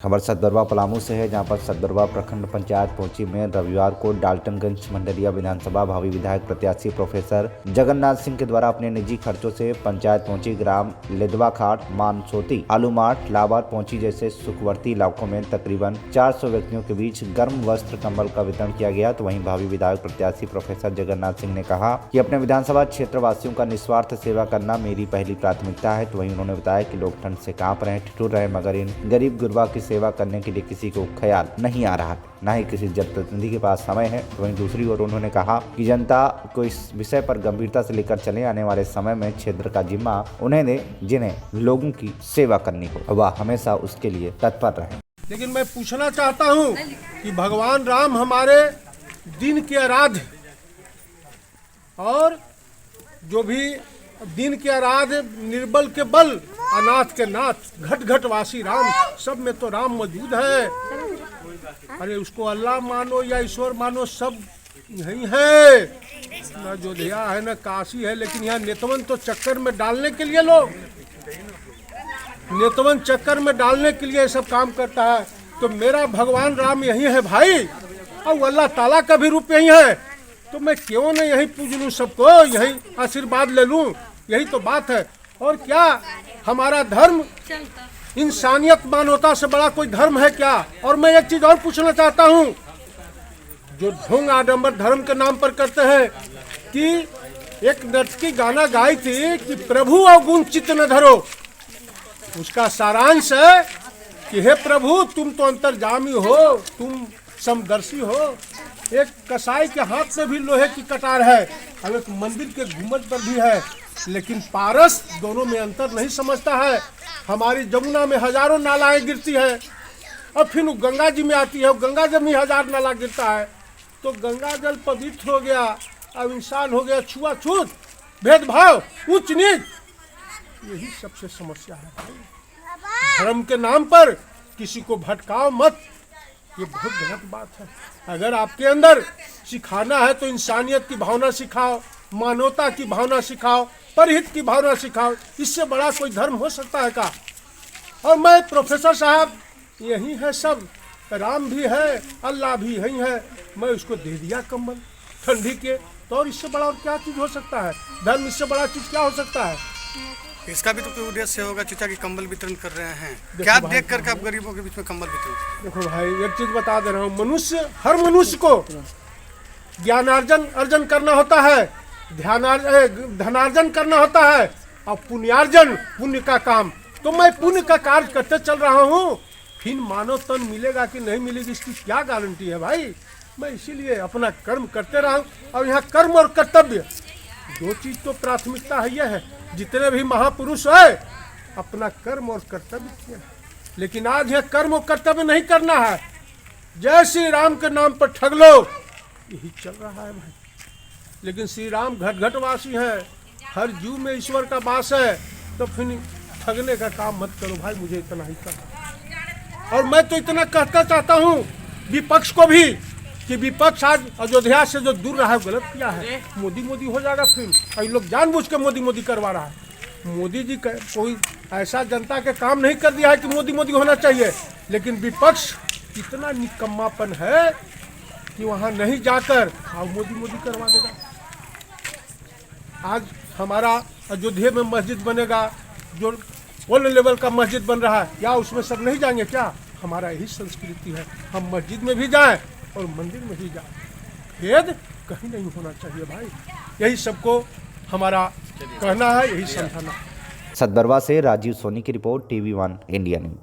खबर सतबरवा पलामू से है, जहां पर सतबरवा प्रखंड पंचायत पहुंची में रविवार को डाल्टनगंज मंडलिया विधानसभा भावी विधायक प्रत्याशी प्रोफेसर जगन्नाथ सिंह के द्वारा अपने निजी खर्चों से पंचायत पहुंची ग्राम लिदवा खाट, मानसोती, आलूमाट, लावर पहुंची जैसे सुखवर्ती इलाकों में तकरीबन 400 व्यक्तियों के बीच गर्म वस्त्र कंबल का वितरण किया गया। तो वहीं भावी विधायक प्रत्याशी प्रोफेसर जगन्नाथ सिंह ने कहा कि अपने विधानसभा क्षेत्र वासियों का निस्वार्थ सेवा करना मेरी पहली प्राथमिकता है। तो वहीं उन्होंने बताया कि लोग ठंड से कांप रहे, ठिठुर रहे, मगर इन गरीब गुरबा की सेवा करने के लिए किसी को ख्याल नहीं आ रहा, न ही किसी जनप्रतिनिधि के पास समय है। तो वहीं दूसरी ओर उन्होंने कहा कि जनता को इस विषय पर गंभीरता से लेकर चले, आने वाले समय में क्षेत्र का जिम्मा उन्हें दे, जिन्हें लोगों की सेवा करनी हो, वह हमेशा उसके लिए तत्पर रहे। लेकिन मैं पूछना चाहता हूं कि भगवान राम हमारे दिन के आराध्य और जो भी दिन के आराध्य, निर्बल के बल, अनाथ के नाथ, घट घट वासी राम, सब में तो राम मौजूद है। अरे उसको अल्लाह मानो या ईश्वर मानो, सब यही है। न अयोध्या है न काशी है, लेकिन यहाँ नेतवन तो चक्कर में डालने के लिए लोग, नेतवन चक्कर में डालने के लिए सब काम करता है। तो मेरा भगवान राम यही है भाई, और अल्लाह ताला का भी रूप यही है। तो मैं क्यों न यही पूज लूँ सबको, यही आशीर्वाद ले लूँ, यही तो बात है। और क्या हमारा धर्म इंसानियत मानवता से बड़ा कोई धर्म है क्या? और मैं एक चीज और पूछना चाहता हूँ, जो ढोंग आडंबर धर्म के नाम पर करते हैं कि एक नर्तकी गाना गाई थी कि प्रभु अवगुण चित्त न धरो, उसका सारांश है कि हे प्रभु तुम तो अंतर्जामी हो, तुम समदर्शी हो। एक कसाई के हाथ में भी लोहे की कटार है, और एक मंदिर के गुम्बद पर भी है, लेकिन पारस दोनों में अंतर नहीं समझता है। हमारी जमुना में हजारों नालाएं गिरती है, और फिर वो गंगा जी में आती है, गंगा जल में 1000 नाला गिरता है। तो गंगा जल पवित्र हो गया, अब इंसान हो गया छुआछूत, भेदभाव, ऊंच नीच, यही सबसे समस्या है भाई। धर्म के नाम पर किसी को भटकाओ मत, ये बहुत गलत बात है। अगर आपके अंदर सिखाना है तो इंसानियत की भावना सिखाओ, मानवता की भावना सिखाओ, परहित की भावना सिखाओ। इससे बड़ा कोई धर्म हो सकता है क्या? और मैं प्रोफेसर साहब यही है, सब राम भी है, अल्लाह भी यही है, मैं उसको दे दिया कंबल ठंडी के। तो और इससे बड़ा और क्या चीज हो सकता है? धर्म इससे बड़ा चीज क्या हो सकता है? इसका भी तो कोई उद्देश्य होगा चचा की कंबल वितरण कर रहे हैं, क्या देख करके आप गरीबों के बीच में कंबल वितरण? देखो भाई, एक चीज बता दे रहा हूँ, मनुष्य, हर मनुष्य को ज्ञानार्जन करना होता है, धनार्जन करना होता है, और पुण्यार्जन, पुण्य का काम। तो मैं पुण्य का कार्य करते चल रहा हूँ, फिर मानव तन मिलेगा कि नहीं मिलेगी इसकी क्या गारंटी है भाई? मैं इसीलिए अपना कर्म करते रहा हूँ। और यहाँ कर्म और कर्तव्य दो चीज तो प्राथमिकता है, यह है जितने भी महापुरुष है अपना कर्म और कर्तव्य किया, लेकिन आज यह कर्म और कर्तव्य नहीं करना है। जय श्री राम के नाम पर ठग लो, यही चल रहा है भाई। लेकिन श्री राम घट घट वासी है, हर जीव में ईश्वर का वास है। तो फिर ठगने का काम मत करो भाई, मुझे इतना ही करना। और मैं तो इतना कहना चाहता हूँ विपक्ष को भी कि विपक्ष आज अयोध्या से जो दूर रहा है गलत किया है। मोदी मोदी हो जाएगा फिर, और ये लोग जानबूझ के मोदी मोदी करवा रहा है। मोदी जी कोई ऐसा जनता के काम नहीं कर दिया है कि मोदी मोदी होना चाहिए, लेकिन विपक्ष इतना निकम्मापन है कि वहाँ नहीं जाकर मोदी मोदी करवा देगा। आज हमारा अयोध्या में मस्जिद बनेगा, जो वर्ल्ड लेवल का मस्जिद बन रहा है, क्या उसमें सब नहीं जाएंगे क्या? हमारा यही संस्कृति है, हम मस्जिद में भी जाएं और मंदिर में भी जाएं, भेद कहीं नहीं होना चाहिए भाई। यही सबको हमारा कहना है, यही समझाना है। सतबरवा से राजीव सोनी की रिपोर्ट, TV1 इंडिया न्यूज।